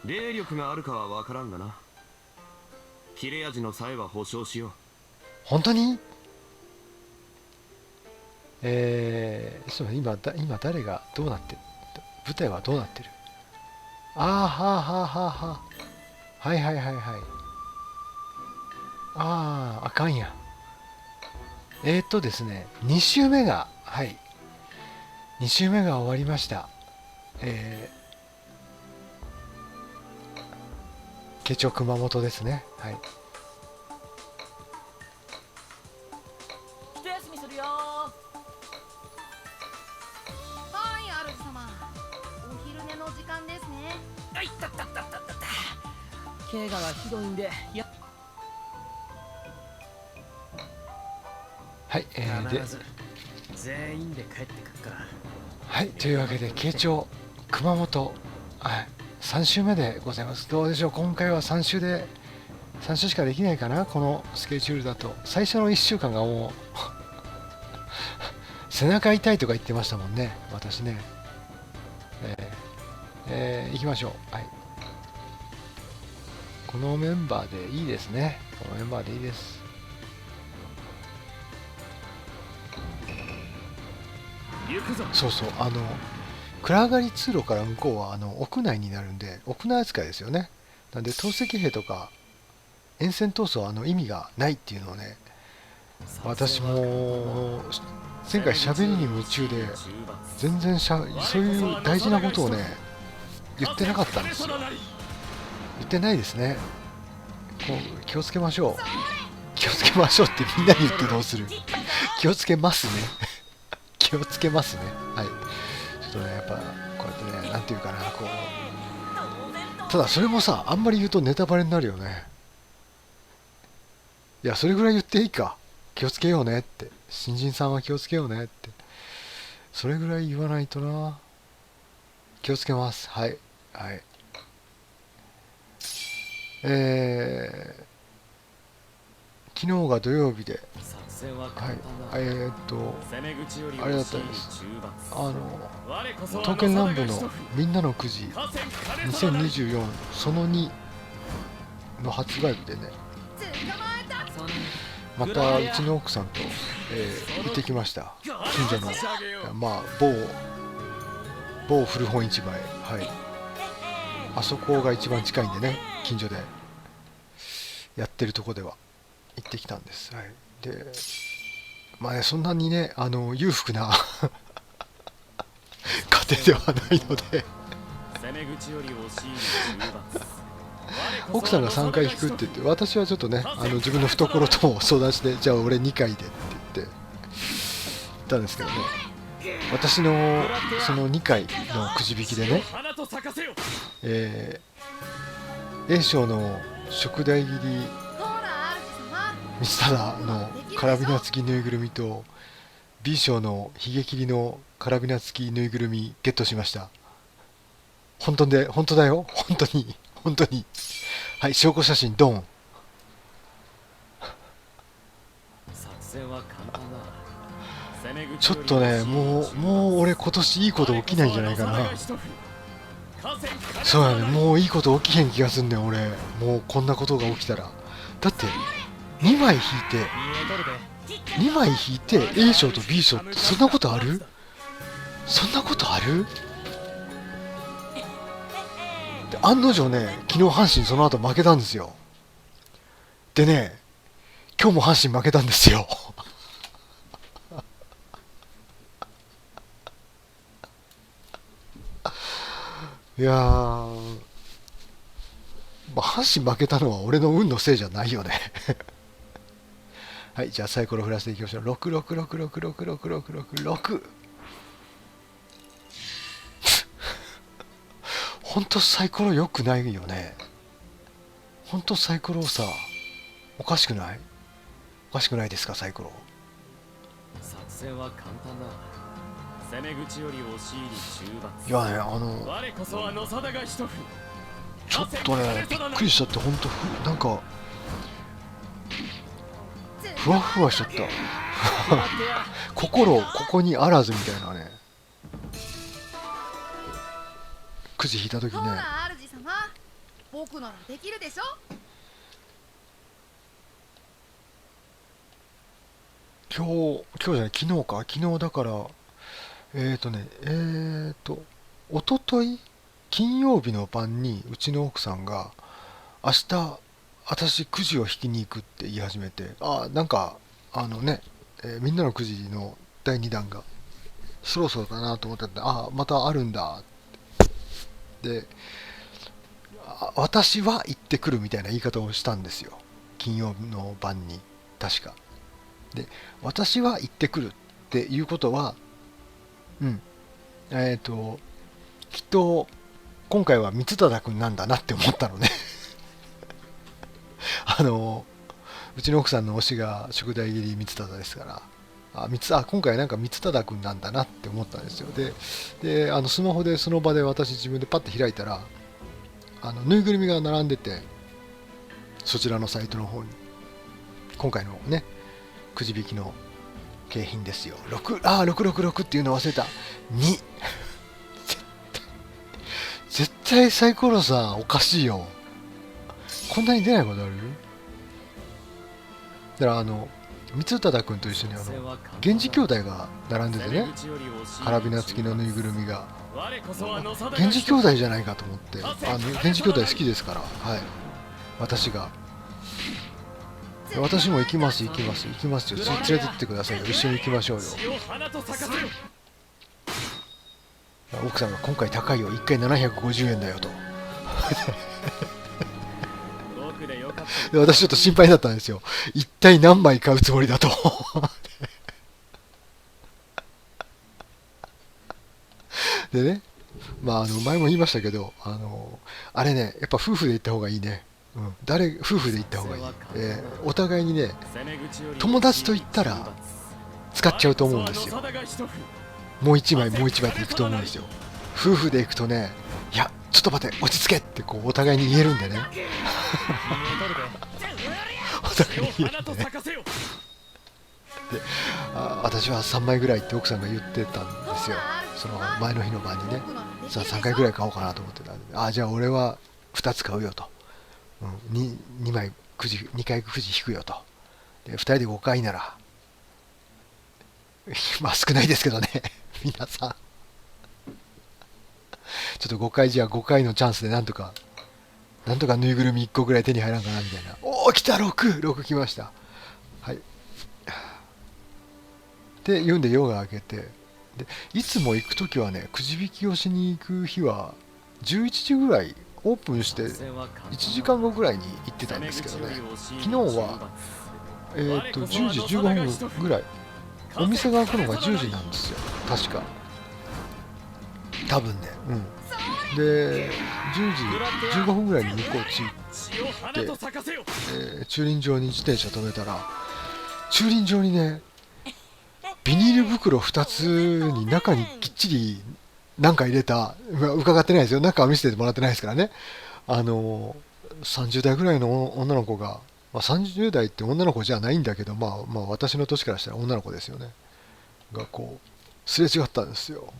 霊力があるかは分からんがな。切れ味のさえは保証しよう。本当に？ちょっと今誰がどうなってる？舞台はどうなってる？ああ、はあはあはあはあ。はいはいはいはい。ああ、あかんやん。ですね、2週目が、はい。2週目が終わりました。慶長熊本ですね。はい。一休みするよ。はい、主様。お昼寝の時間ですね。あいったったったったった。怪我がひどいんで、はい、で、必ず全員で帰ってくっから。はい、というわけで、慶長熊本、はい、3週目でございます。どうでしょう、今回は3週しかできないかな、このスケジュールだと。最初の1週間がもう背中痛いとか言ってましたもんね、私ね。行きましょう。はい。このメンバーでいいですね。このメンバーでいいです。そうそう、暗がり通路から向こうは屋内になるんで、屋内扱いですよね。なんで、投石兵とか沿線闘争は意味がないっていうのをね、私も前回喋りに夢中で、全然そういう大事なことをね、言ってなかったんですよ。言ってないですね。こう気をつけましょう。気をつけましょうってみんなに言ってどうする？気をつけますね。気をつけますね。はい。ちょっとね、やっぱ、こうやってね、なんていうかな、こう。ただ、それもさ、あんまり言うとネタバレになるよね。いや、それぐらい言っていいか。気をつけようねって。新人さんは気をつけようねって。それぐらい言わないとな。気をつけます。はい。はい。昨日が土曜日で、はい、あれだったんです。刀剣乱舞のみんなのくじ2024その2の発売日でね、またうちの奥さんと、行ってきました。近所の、まあ、某古本市場へ、はい、あそこが一番近いんでね、近所でやってるとこでは行ってきたんです。はい、で、まあね、そんなにね、裕福な家庭ではないので奥さんが3回引くって言って、私はちょっとね、自分の懐とも相談して、じゃあ俺2回でって言ったんですけどね、私のその2回のくじ引きでね、A 賞の食代切り道忠のカラビナ付きぬいぐるみと B 賞のヒゲ切りのカラビナ付きぬいぐるみゲットしました。本当だよ、本当に。はい、証拠写真ドン。ちょっとね、もう俺今年いいこと起きないんじゃないかな。そうやね、もういいこと起きへん気がすんねん俺。もうこんなことが起きたら。だって2枚引いて A 賞と B 賞ってそんなことある？で、案の定ね、昨日阪神その後負けたんですよ。でね、今日も阪神負けたんですよ。いやー、まあ、阪神負けたのは俺の運のせいじゃないよね。はい、じゃあサイコロ振らせていきましょう。666666666。ほんとサイコロ良くないよね。ほんとサイコロさ、おかしくないですか、サイコロ。作戦は簡単だ。攻め口より押し入り中罰。いやね、我こそは野定が一振。ちょっとね、びっくりしちゃって、ほんと、なんか、ふわふわしちゃった。心ここにあらずみたいなね。くじ引いた時ね、僕ならできるでしょ。今日じゃない、昨日か。昨日だから、一昨日金曜日の晩にうちの奥さんが、明日、私くじを引きに行くって言い始めて、なんか、みんなのくじの第2弾が、そろそろだなと思ってて、またあるんだ。で、私は行ってくるみたいな言い方をしたんですよ。金曜日の晩に、確か。で、私は行ってくるっていうことは、きっと、今回は三忠君なんだなって思ったのね。うちの奥さんの推しが宿題切り三忠ですから、今回なんか三忠君なんだなって思ったんですよ。で、スマホでその場で私自分でパッて開いたら、ぬいぐるみが並んでて、そちらのサイトの方に、今回のね、くじ引きの景品ですよ。666っていうの忘れた。2。絶対サイコロさんおかしいよ。こんなに出ないことある？だから三忠君と一緒に源氏兄弟が並んでてね、カラビナ付きのぬいぐるみが源氏兄弟じゃないかと思って、源氏兄弟好きですから、はい、私も行きますよ、連れてってくださいよ、一緒に行きましょうよ。奥さんが今回高いよ、1回750円だよと。で、私ちょっと心配だったんですよ。一体何枚買うつもりだと。でね、前も言いましたけど、あれね、やっぱ夫婦で行った方がいいね。夫婦で行った方がいい。お互いにね、友達と行ったら使っちゃうと思うんですよ。もう一枚って行くと思うんですよ。夫婦で行くとね、いや、ちょっと待って、落ち着けってこうお互いに言えるんでね。お互いに言えるんでね。で、私は3枚ぐらいって奥さんが言ってたんですよ。その前の日の晩にね。さあ3回ぐらい買おうかなと思ってたんで、じゃあ俺は2つ買うよと。2枚2回くじ引くよと。で、2人で5回なら、少ないですけどね、皆さん。ちょっと5回のチャンスでなんとかぬいぐるみ1個ぐらい手に入らんかなみたいな。来た、6来ました。はい。って言うんで夜が明けて、で、いつも行くときはね、くじ引きをしに行く日は11時ぐらいオープンして1時間後ぐらいに行ってたんですけどね、昨日は10時15分ぐらい、お店が開くのが10時なんですよ、確か。多分ね、で、10時15分ぐらいに向こう着いて、駐輪場に自転車止めたら、駐輪場にね、ビニール袋2つに中にきっちりなんか入れた、伺ってないですよ、中は見せてもらってないですからね、30代ぐらいの女の子が、30代って女の子じゃないんだけど、私の年からしたら女の子ですよね、がこうすれ違ったんですよ。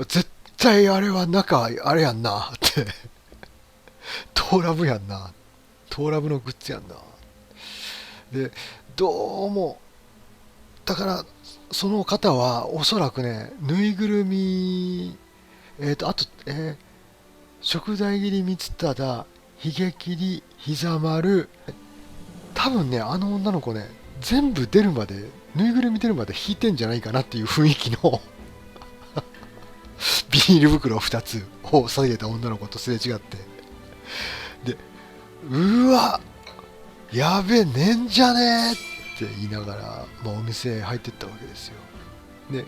絶対あれは中あれやんなってトーラブやんな、トーラブのグッズやんな。で、どうもだからその方はおそらくね、ぬいぐるみ、あと、食材切り三忠、ひげ切り膝丸、多分ね、あの女の子ね、全部出るまで、ぬいぐるみ出るまで引いてんじゃないかなっていう雰囲気のビニール袋2つを下げた女の子とすれ違って、で、うわ、やべえ、ねんじゃねえって言いながら、お店へ入ってったわけですよ。で、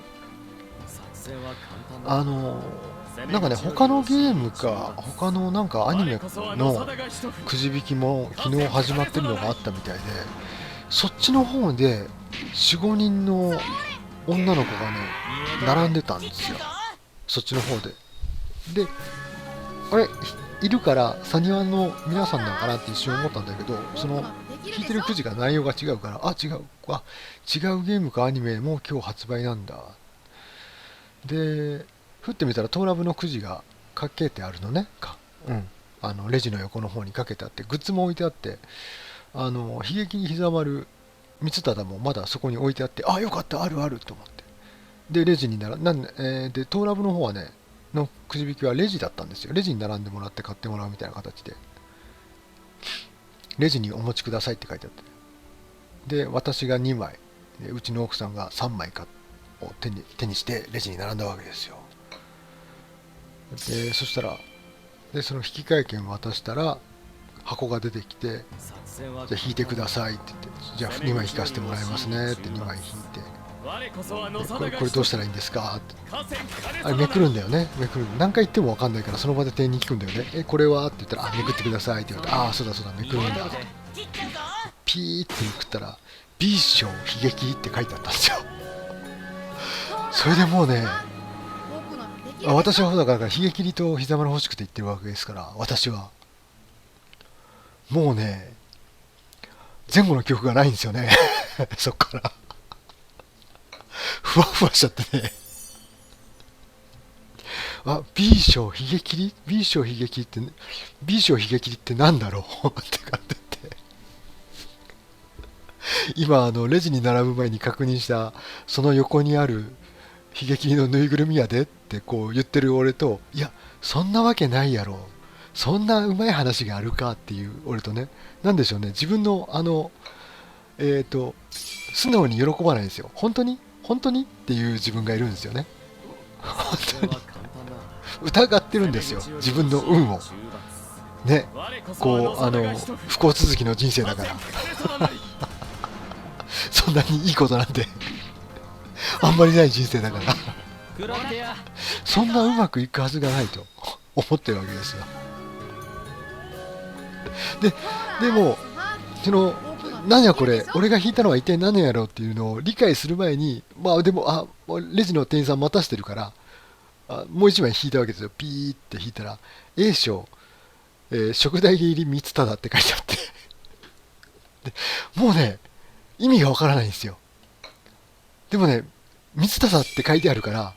なんかね、他のゲームか他のなんかアニメのくじ引きも昨日始まってるのがあったみたいで、そっちの方で 4,5 人の女の子がね並んでたんですよ、そっちの方で。で、あれいるからサニワの皆さんなのかなって一瞬思ったんだけど、その聞いてるくじが内容が違うから、違うゲームかアニメも今日発売なんだ。で、振ってみたらトーラブのくじがかけてあるのね。レジの横の方にかけてあって、グッズも置いてあって、悲劇に膝丸三忠もまだそこに置いてあって、あ、よかった、あるあると思って。で、レジにで、トーラブの方はね、のくじ引きはレジだったんですよ。レジに並んでもらって買ってもらうみたいな形で、レジにお持ちくださいって書いてあって、で、私が2枚、でうちの奥さんが3枚を手にしてレジに並んだわけですよ。で、そしたら、で、その引換券渡したら、箱が出てきて、じゃあ引いてくださいって言って、じゃあ2枚引かせてもらいますねって2枚引いて、でこれどうしたらいいんですかって、あれめくるんだよね、めくる、何回言っても分かんないからその場で店員に聞くんだよね。これはって言ったら、めくってくださいって言われて、ああそうだそうだ、めくるんだ、ピーってめくったら B 賞悲劇って書いてあったんですよ。それでもうね、私はだから悲劇と膝丸欲しくて言ってるわけですから、私はもうね、前後の記憶がないんですよね。そっからふわふわしちゃってね、あ、B 賞悲劇 B 賞悲劇って B 賞悲劇ってなんだろうって感じで、今レジに並ぶ前に確認したその横にある悲劇のぬいぐるみやでってこう言ってる俺と、いやそんなわけないやろ、そんなうまい話があるかっていう俺とね、なんでしょうね、自分の素直に喜ばないんですよ。本当に本当にっていう自分がいるんですよね。本当に疑ってるんですよ、自分の運をね。こう不幸続きの人生だからそんなにいいことなんてあんまりない人生だからそんなうまくいくはずがないと思ってるわけですよ。でもその何やこれ、俺が引いたのは一体何やろうっていうのを理解する前に、まあでも、レジの店員さん待たせてるから、もう一枚引いたわけですよ。ピーって引いたら、A 賞、食代入り三忠って書いてあってで、もうね、意味がわからないんですよ。でもね、三忠って書いてあるから、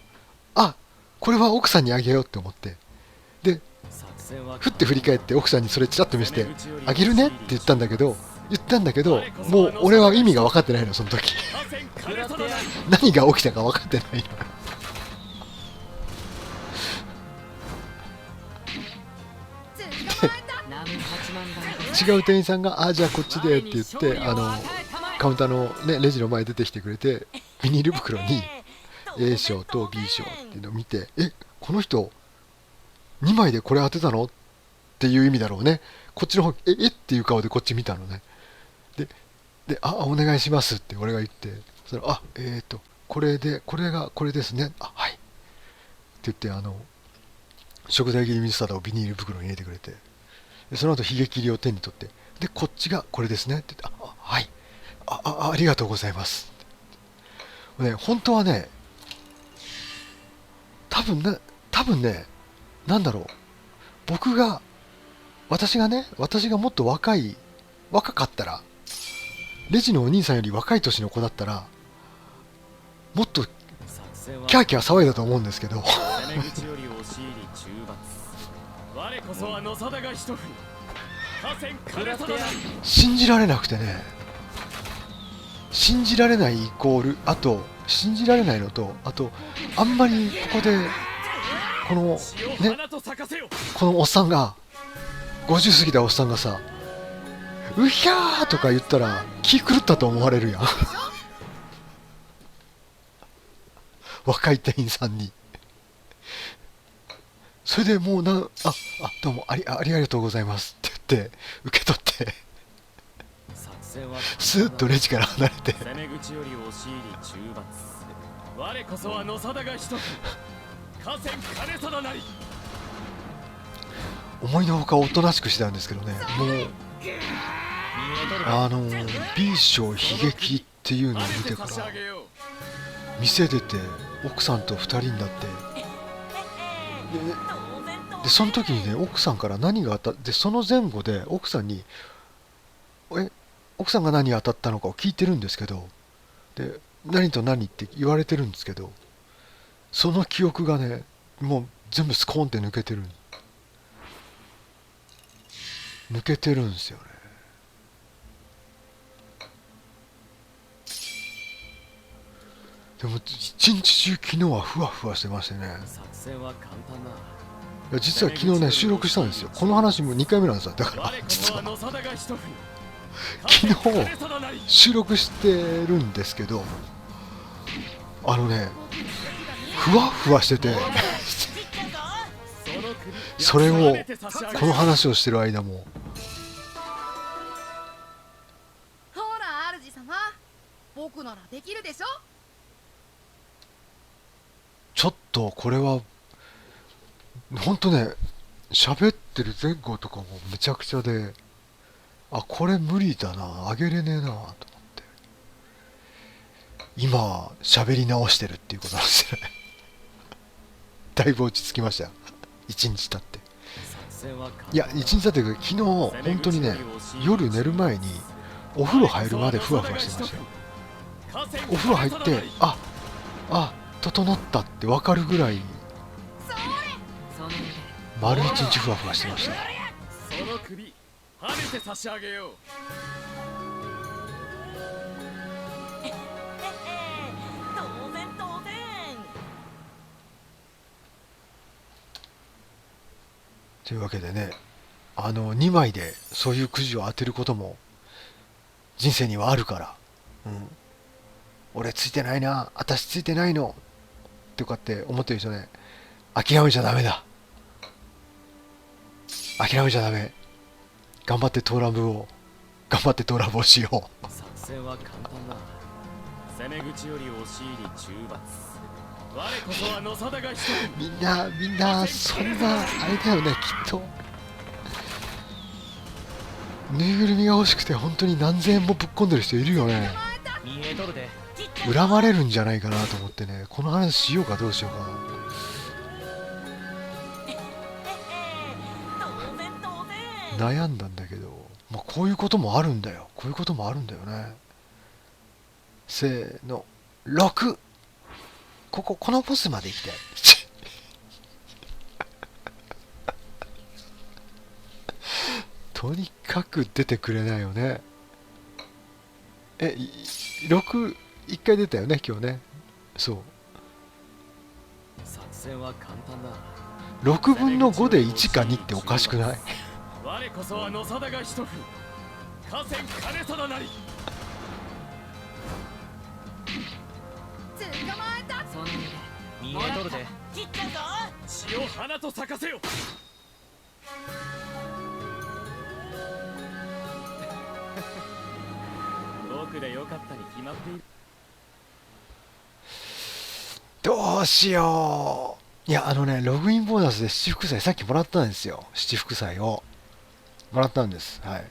あ、これは奥さんにあげようって思って、で、ふって振り返って奥さんにそれちらっと見せて、あげるねって言ったんだけど、もう俺は意味が分かってないの、その時何が起きたか分かってないの違う店員さんが、じゃあこっちでって言って、カウンターの、ね、レジの前出てきてくれて、ビニール袋に A 賞と B 賞っていうのを見て、この人2枚でこれ当てたのっていう意味だろうね。こっちの方っていう顔でこっち見たのね。で、お願いしますって俺が言って、それこれがこれですね、はいって言って、食材切り水貞をビニール袋に入れてくれて、でその後悲劇入りを手に取って、でこっちがこれですねって言って、はい、ありがとうございますね。本当はね、多分ね、なんだろう、私がもっと若かったら、レジのお兄さんより若い年の子だったら、もっとキャーキャー騒いだと思うんですけど信じられなくてね、信じられないイコール、あと信じられないのと、あとあんまりここでこのおっさんが、50過ぎたおっさんがさ、うひゃーとか言ったら気狂ったと思われるやん若い店員さんに。それでもうどうもありがとうございますって言って受け取ってスーッとレジから離れて、思いのほかおとなしくしてたんですけどね、もうB 賞悲劇っていうのを見てから、店出て奥さんと2人になって、でその時にね、奥さんから何があったで、その前後で奥さんに奥さんが何当たったのかを聞いてるんですけど、で何と何って言われてるんですけど、その記憶がね、もう全部スコーンって抜けてる。抜けてるんですよね。でも一日中昨日はふわふわしてましてね。作戦は簡単だ。いや実は昨日ね収録したんですよ。この話も2回目なんですよ。だから我こ実はそは野貞が一振り。昨日金定なり収録してるんですけど、あのねふわふわしててその首それをやつめて差し上げるこの話をしてる間もほら主様、僕ならできるでしょ。ちょっとこれはほんとね喋ってる前後とかもめちゃくちゃで、あこれ無理だな、あげれねえなと思って今喋り直してるっていうことなんですよね。だいぶ落ち着きましたよ、一日経って。作戦は簡単だ。いや一日経ってるけど昨日本当にね夜寝る前にお風呂入るまでふわふわしてましたよ。お風呂入って整ったって分かるぐらいその腕丸一日ふわふわしてました。その首はねて差し上げよう。当然当然。というわけでね、2枚でそういうくじを当てることも人生にはあるから、俺ついてないな、私ついてないのとかって思ってる人ね、諦めちゃダメだ。諦めちゃダメ。頑張ってトーラブをしよう。作戦は簡単だ。攻め口より押し入り中罰。我こそは野貞が一振り。みんなそんなあれだよね、きっとぬいぐるみが欲しくて本当に何千円もぶっ込んでる人いるよね。見えとるで。恨まれるんじゃないかなと思ってね、この話しようかどうしようかな。当然当然。悩んだんだけど、まあ、こういうこともあるんだよね。せーの6、このボスまで行きたい。とにかく出てくれないよね。6、1回出たよね今日ね。そう作戦は簡単だ。6分の5で1か2っておかしくない？我こそは野貞が一振り。河川金定なり。捕まえた。その腕見えとるで。ちっちゃいぞ。血を花と咲かせよ。僕でよかったに決まっている。どうしよう。いやログインボーナスで七福祭さっきもらったんですよ。七福祭をもらったんです。はい、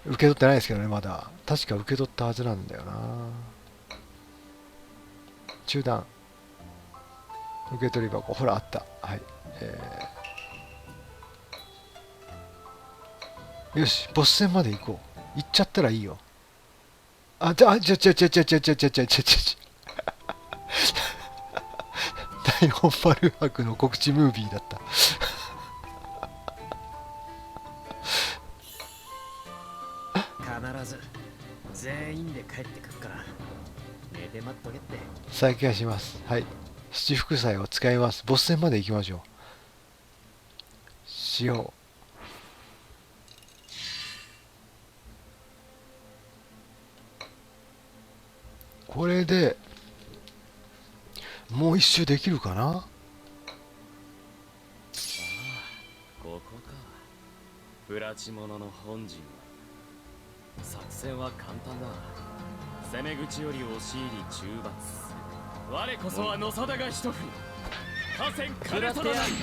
受け取ってないですけどね、まだ。確か受け取ったはずなんだよな。中断受け取り箱、ほらあった。はい、よしボス戦まで行こう。行っちゃったらいいよ。大本丸博の告知ムービーだった。必ず全員で帰ってくるから寝て待っとけって。再開します。はい、七福祭を使います。ボス戦まで行きましょう。しよう。これでもう一周できるかな。ここか。不拉致者の本陣は。作戦は簡単だ。攻め口より押し入り中罰。我こそは野貞が一振り。河川金定なり。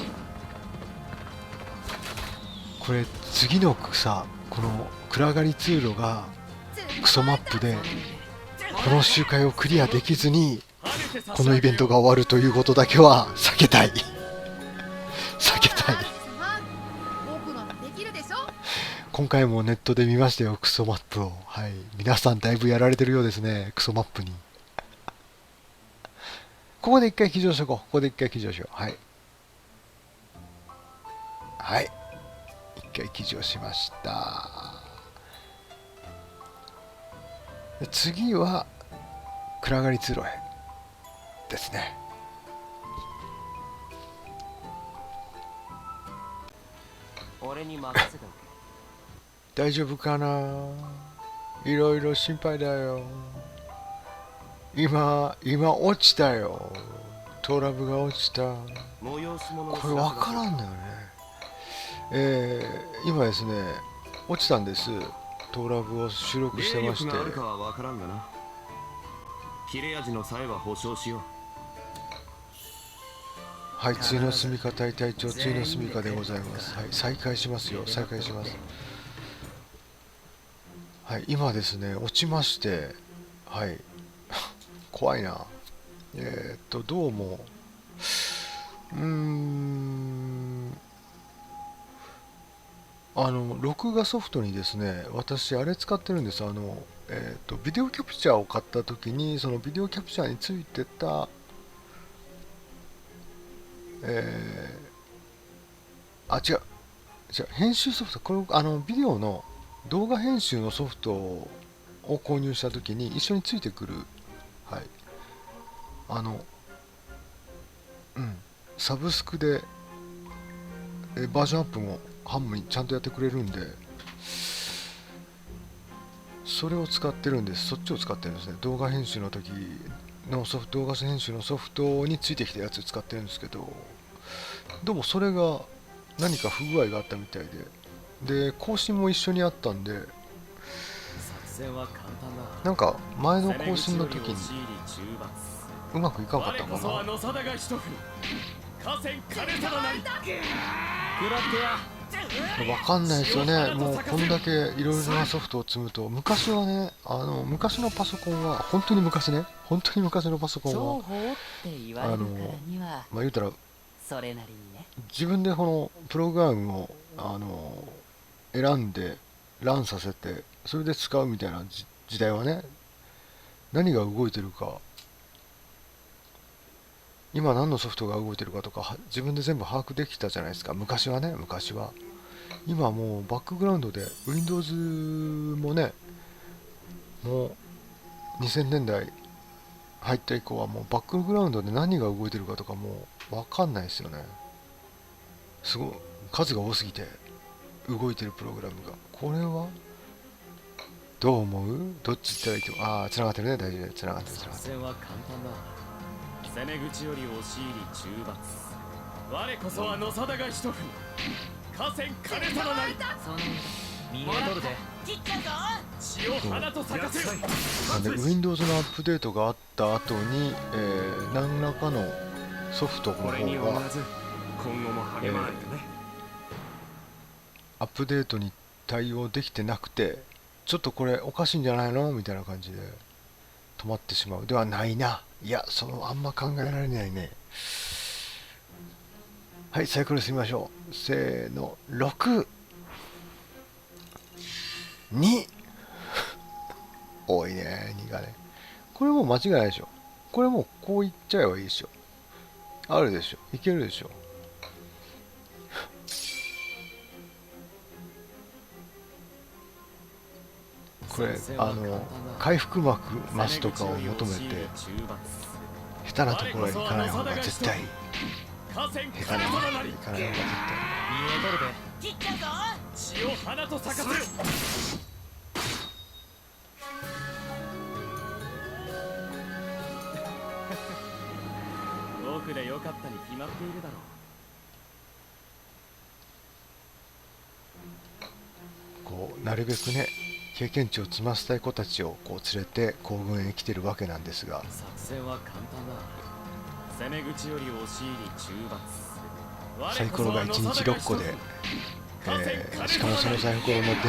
これ次のさ、この暗がり通路がクソマップでこの周回をクリアできずにこのイベントが終わるということだけは避けたい。避けたい。僕ならできるでしょ。今回もネットで見ましたよ、クソマップを。はい、皆さんだいぶやられてるようですね、クソマップに。ここで一回起乗しとこう。ここで一回起乗しよう。はいはい、一回記事をしました。で次は暗がり通路へですね。俺に任せてお大丈夫かな、いろいろ心配だよ。今落ちたよ。トラブが落ちた。け。催し物のこれ分からんのよね。今ですね、落ちたんです。トラブを収録してまして。霊力があるかは分からんがな。切れ味のさえは保証しよう。はい、次の住みか隊隊長、次の住みかでございます。はい、再開しますよ、再開します。はい、今ですね、落ちまして、はい、怖いな。どうも、録画ソフトにですね、私、あれ使ってるんです。ビデオキャプチャーを買ったときに、そのビデオキャプチャーについてた、違う、編集ソフト、これ、ビデオの動画編集のソフトを購入したときに一緒についてくる、はい、サブスクで、バージョンアップもハムにちゃんとやってくれるんで、それを使ってるんです。そっちを使ってるんですね。動画編集の時の動画編集のソフトについてきたやつを使ってるんですけど、どうもそれが何か不具合があったみたいで、更新も一緒にあったんで、作戦は簡単だ。なんか前の更新の時に攻め口より押し入り中罰。うまくいかなかった我こそはのかな。野定が一振り。河川金定なり。食らってや。わかんないですよね。もうこんだけいろいろなソフトを積むと、昔はね、昔のパソコンは本当に昔ね、本当に昔のパソコンは重宝って言われるからには言うたらそれなりにね。自分でこのプログラムを選んでランさせて、それで使うみたいな時代はね、何が動いてるか、今何のソフトが動いてるかとか自分で全部把握できたじゃないですか、昔はね。昔は。今もうバックグラウンドで Windows もね、もう2000年代入った以降はもうバックグラウンドで何が動いてるかとかもう分かんないですよね。すごい数が多すぎて、動いてるプログラムが。これはどう思う？どっち行ったらいいと思う？ああ、繋がってるね。大丈夫。繋がってる、繋がってる。作戦は簡単だ。攻め口より押し入り中罰。我こそは野定が一振り。河川金定なり。その見えとるで。血を花と咲かせよ。なんで Windows のアップデートがあった後に、何らかのソフトの方俺に思わがず今後も励まないとね。アップデートに対応できてなくて、ちょっとこれおかしいんじゃないのみたいな感じで止まってしまう。ではないな。いや、あんま考えられないね。はい、サイクルしてみましょう。せーの、6、2。多いね、2がね。これもう間違いないでしょ。これもうこういっちゃえばいいでしょ。あるでしょ。いけるでしょ。これ回復マスとかを求めて下手なところに行かない方が絶対いい。下手なところに行かない方が絶対いい。見えとるで。血を花と咲かせよ。僕でよかったに決まっているだろう。こうなるべくね、経験値を積ませたい子たちをこう連れて行軍へ来てるわけなんですが、作戦は簡単だ。攻め口より押し入り中罰。サイコロが1日6個で、しかもそのサイコロの出目が見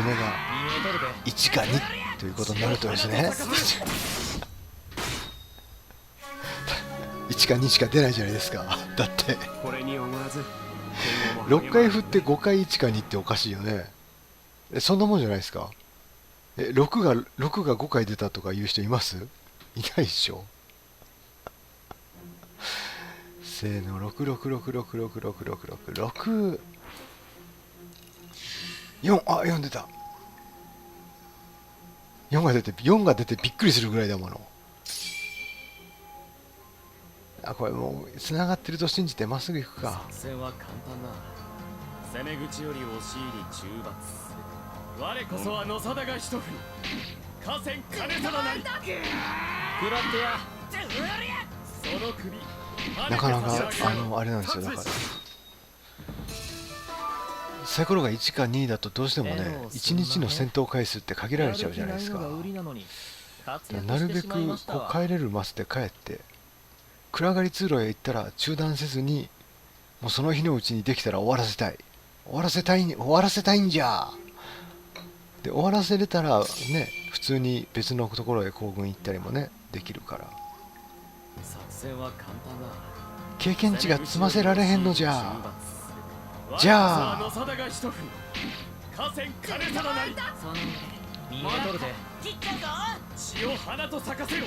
えとるで。 1か2ということになるとですね1か2しか出ないじゃないですか。だってこれに思わず今後も6回振って5回1か2っておかしいよね。そんなもんじゃないですか。6が5回出たとか言う人います？いないでしょ。せーの、666666666 4、あ、4出た。4が出てびっくりするぐらいだもの。あ、これもう繋がってると信じてまっすぐ行くか。作戦は簡単だ。攻め口より押し入り中罰する。我こそは野貞が一振り。河川金貞なり。食らってや。その首。なかなかあれなんですよ。だからサイコロが1か2だとどうしてもね1日の戦闘回数って限られちゃうじゃないですか。なるべくこう帰れるマスで帰って暗がり通路へ行ったら中断せずにもうその日のうちにできたら終わらせたいんじゃ。で終わらせれたらね普通に別のところへ行軍行ったりもねできるから。作戦は簡単だ。経験値が積ませられへんのじゃ。じゃあ野貞が一振り。河川金貞なり。その上見えとるで切っちゃうぞ。血を花と咲かせよ。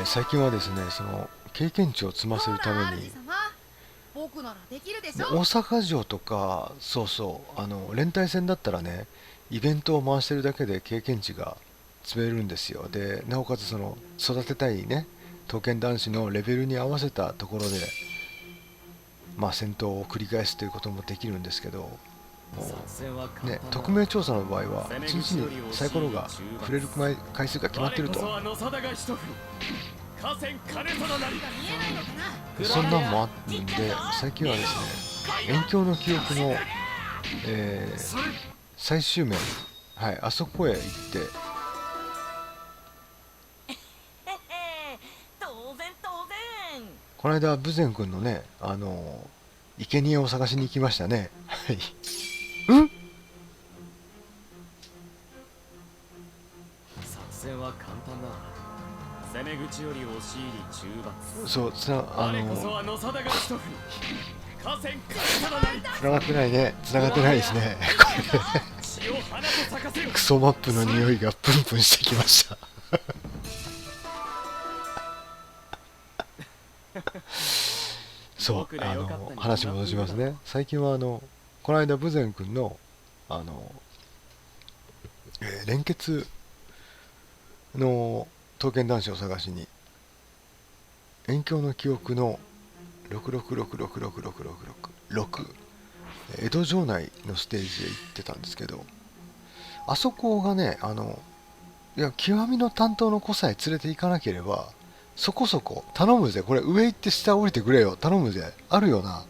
最近はですねその経験値を積ませるためにほら主様、僕ならできるでしょ。大阪城とか連帯戦だったらねイベントを回してるだけで経験値が積めるんですよ。でなおかつその育てたいね刀剣男子のレベルに合わせたところで戦闘を繰り返すということもできるんですけど、ね、匿名調査の場合は1日にサイコロが触れる回数が決まってると。そんなんもあるんで最近はですね遠鏡の記憶の、最終面、はい、あそこへ行ってこの間豊前君のね生贄を探しに行きましたね。はいうん作戦は簡単だ。攻め口より押し入り中罰。そう我こそは野貞が一振り。河川金貞なり。繋がってないね。繋がってないですね。血を花と咲かせよ。クソマップの匂いがプンプンしてきましたそう話戻しますね。最近はこの間豊前君の連結の刀剣男子を探しに遠鏡の記憶の6江戸城内のステージへ行ってたんですけど、あそこがねいや極みの担当の子さえ連れて行かなければそこそこ頼むぜ。これ上行って下降りてくれよ頼むぜ。あるよな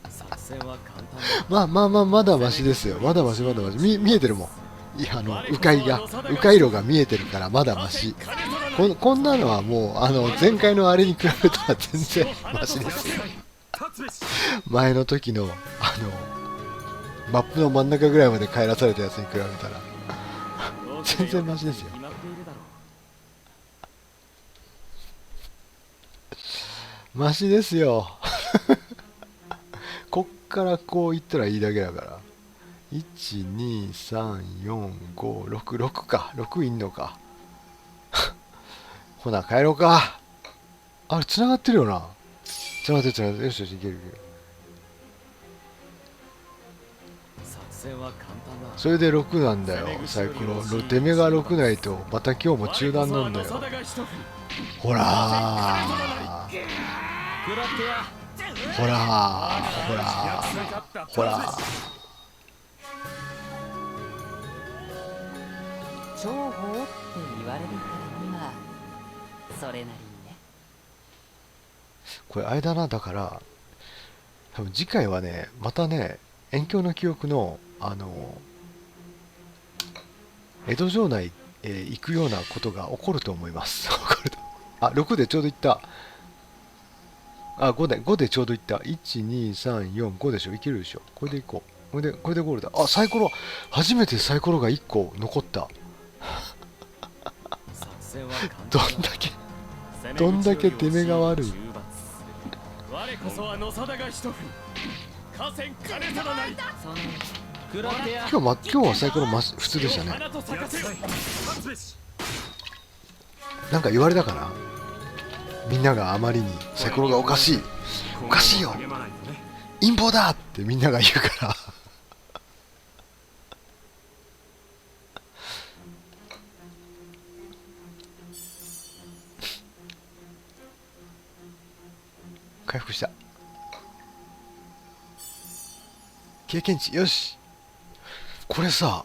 作戦は簡単だ。まだマシですよ。まだマシ見えてるもん。いや迂回路が見えてるからまだマシ。こんなのはもう前回のあれに比べたら全然マシですよ。前の時のマップの真ん中ぐらいまで帰らされたやつに比べたら全然マシですよ。マシですよこっからこう行ったらいいだけだから。1234566か6いんのかほな帰ろうか。あれ繋がってるよな。繋がってるよしいける。それで6なんだよサイコロ。出目が6ないとまた今日も中断なんだよ。ほら重宝って言われるからにはそれなりにね。これあれだな。だから多分次回はねまたね遠鏡の記憶の江戸城内へ行くようなことが起こると思いますあ、6でちょうどいった。あ、5でちょうどいった。12345でしょ。いけるでしょ。これで行こう。これでゴールだ。あ、サイコロ初めてサイコロが1個残ったどんだけ出目が悪い。我こそは野貞が一振り。河川金貞なり。今日はサイコロ普通でしたね。なんか言われたかな。みんながあまりにサイコロがおかしい、おかしいよ、陰謀だってみんなが言うから回復した。経験値よし。これさ、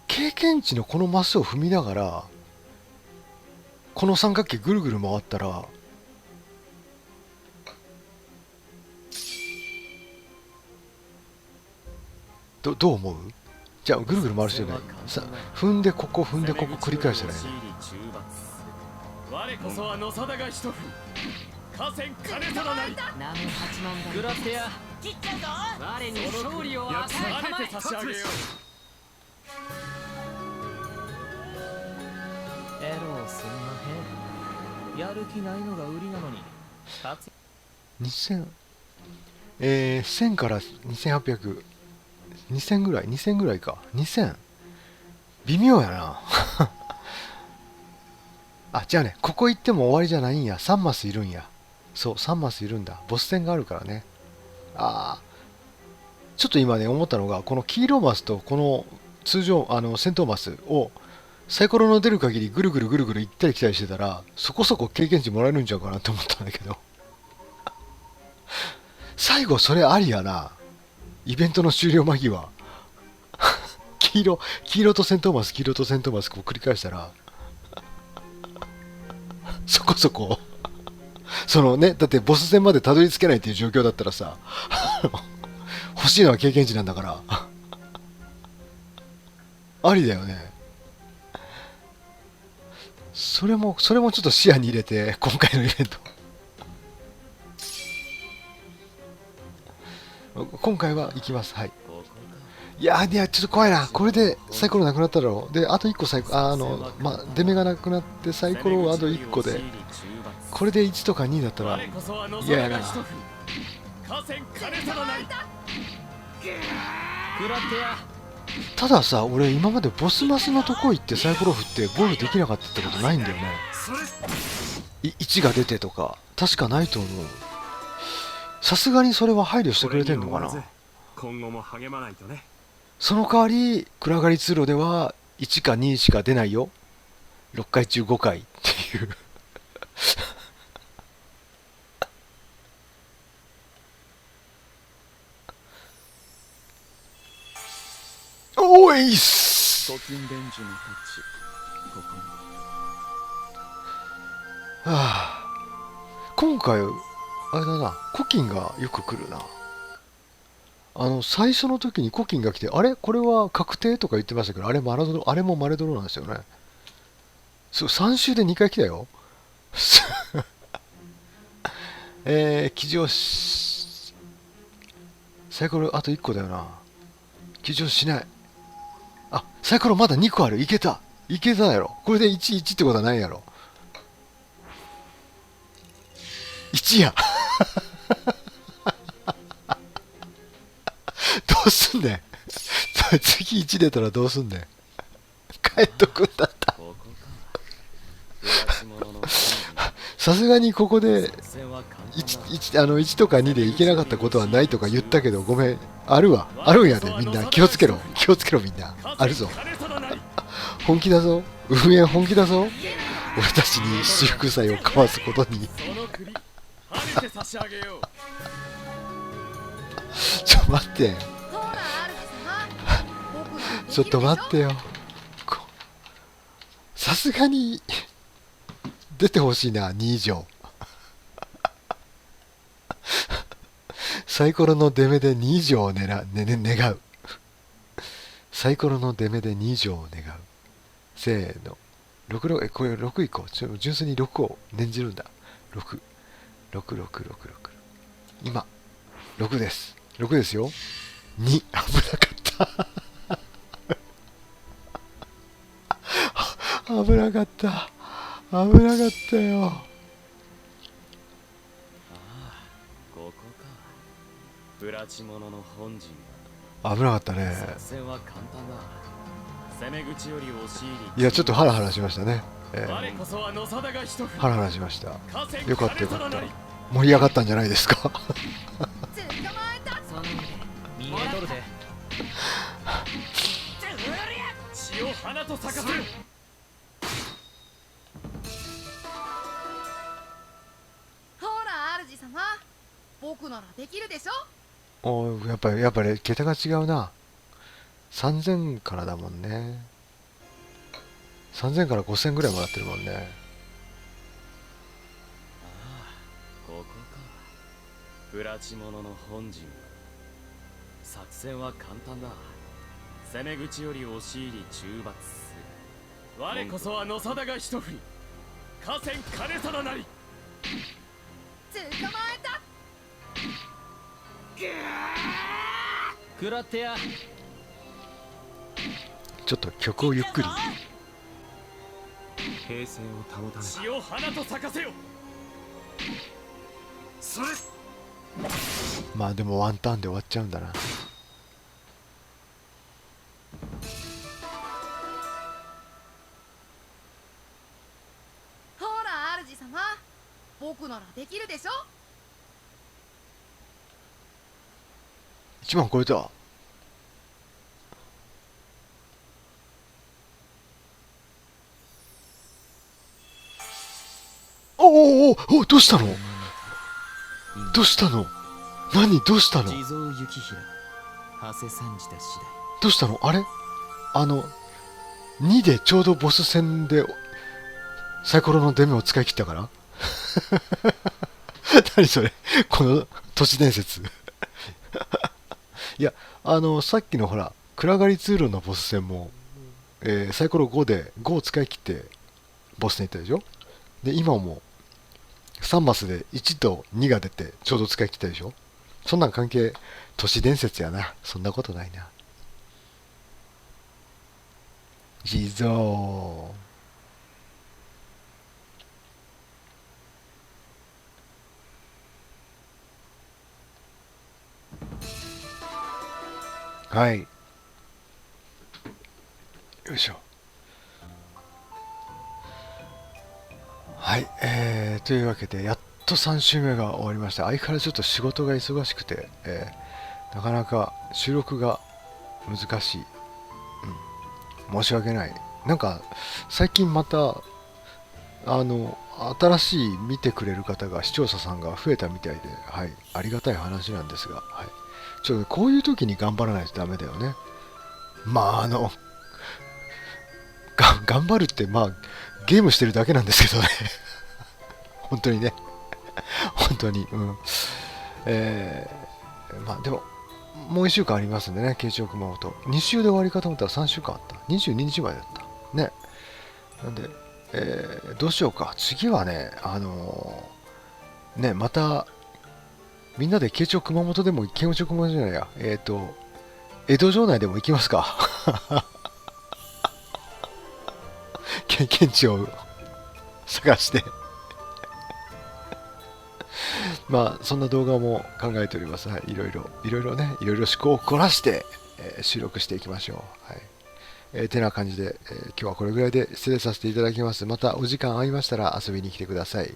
経験値のこのマスを踏みながらこの三角形ぐるぐる回ったらどう思う？じゃあぐるぐる回る人じゃないさ、踏んでここ踏んでここ繰り返したらいいね。我こそは野定が一踏河川金定なり南無八幡食らってや切っちゃうぞ。我に勝利をや与えたまえ。つあげて差し上げよエローすんまへん。やる気ないのが売りなのに勝つ。2000 1000から2800、2000ぐらい、2000ぐらいか、2000微妙やなあ、じゃあね、ここ行っても終わりじゃないんや。3マスいるんや。そう、3マスいるんだ。ボス戦があるからね。ああ、ちょっと今ね思ったのが、この黄色マスとこの通常戦闘マスをサイコロの出る限りぐるぐるぐるぐる行ったり来たりしてたら、そこそこ経験値もらえるんちゃうかなって思ったんだけど最後それありやな。イベントの終了間際黄色と戦闘マス、黄色と戦闘マスこう繰り返したらそこそこそのね、だってボス戦までたどり着けないっていう状況だったらさ欲しいのは経験値なんだからありだよね。それもちょっと視野に入れて今回のイベント今回は行きます。はい。いやちょっと怖いな。これでサイコロなくなっただろう。であと1個サイコ出目がなくなってサイコロあと1個で、これで1とか2だったら嫌やな。河川金定なり食らってや。たださ、俺今までボスマスのとこ行ってサイコロ振ってゴールできなかったってことないんだよね。1が出てとか確かないと思う。さすがにそれは配慮してくれてんのかな。今後も励まないとね。その代わり暗がり通路では1か2しか出ないよ。6回中5回っていうおいっす。古今伝授の土地ここにはあ、今回あれだな、コキンがよく来るな。最初の時にコキンが来て、あれこれは確定とか言ってましたけど、あれもマレドロなんですよね。そう、3周で2回来たよ騎乗しサイコロあと1個だよな。騎乗しない。あ、サイコロまだ2個ある。いけたやろ。これで1ってことはないやろ。1やどうすんねん次1出たらどうすんねん。帰っとくんだった。ここか裏地物のさすがにここで作戦は簡単だ。 1とか2でいけなかったことはないとか言ったけど、ごめん、あるんやで。みんな気をつけろみんな。あるぞ。本気だぞ、運営本気だぞ。俺たちに私服祭を交わすことにその首跳ねて差し上げようちょ待ってほら主様、僕ならできるでしょ。ちょっと待ってよ。さすがに出てほしいな、2以上サイコロの出目で2以上を願う。サイコロの出目で2以上を願う。せーの。66、これ6いこう。純粋に6を念じるんだ。6。今、6です。6ですよ。2、危なかった危なかったよ。ここか裏地物の本陣危なかったね。作戦は簡単だ。攻め口より押し入り、いや、ちょっとハラハラしましたね。我こそは野定が一振りハラハラしました。河川よかったよかった。金定なり盛り上がったんじゃないですか。捕まえた。その上見えとるで。血を花と咲かせる。ほら主様、僕ならできるでしょ。おーやっぱり桁が違うな。3000からだもんね。3000から5000ぐらいもらってるもんね。ここか。不拉致者の本陣。作戦は簡単だ。攻め口より押し入り中罰する。我こそは野定が一振り河川金定なり。捕まえた。食らってや。ちょっと曲をゆっくり。平静を保たね血を花と咲かせよ。それまあでもワンターンで終わっちゃうんだな。ほら主様、僕ならできるでしょ。1万超えた。おお、どうしたの？どうしたの？何？どうしたの？地蔵幸平長谷参じた次第。どうしたの？あれ2でちょうどボス戦でサイコロの出目を使い切ったから何それこの都市伝説いやさっきのほら暗がり通路のボス戦も、サイコロ5で5を使い切ってボス戦行ったでしょ。で今も3マスで1と2が出てちょうど使い切ったでしょ。そんなん関係都市伝説やな。そんなことないな。地蔵。はい。よいしょ。はい、というわけでやっと3週目が終わりました。相変わらずちょっと仕事が忙しくて、なかなか収録が難しい、申し訳ない。なんか最近また新しい見てくれる方が視聴者さんが増えたみたいで、はい、ありがたい話なんですが、はい、ちょっとこういう時に頑張らないとダメだよね。まあ頑張るってまあゲームしてるだけなんですけどね本当にね本当にまあでももう1週間ありますんでね。慶長熊本2週で終わりかと思ったら3週間あった。22日までだったね。なんで、どうしようか次はね。ねまたみんなで慶長熊本でも慶長熊本じゃないや江戸城内でも行きますか現地を探してまあそんな動画も考えております。はい、いろいろね、いろいろ思考を凝らして、収録していきましょう。はい、てな感じで、今日はこれぐらいで失礼させていただきます。またお時間合いましたら遊びに来てください。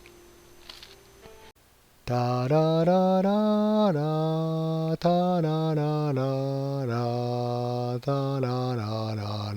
タララララタララララタラララ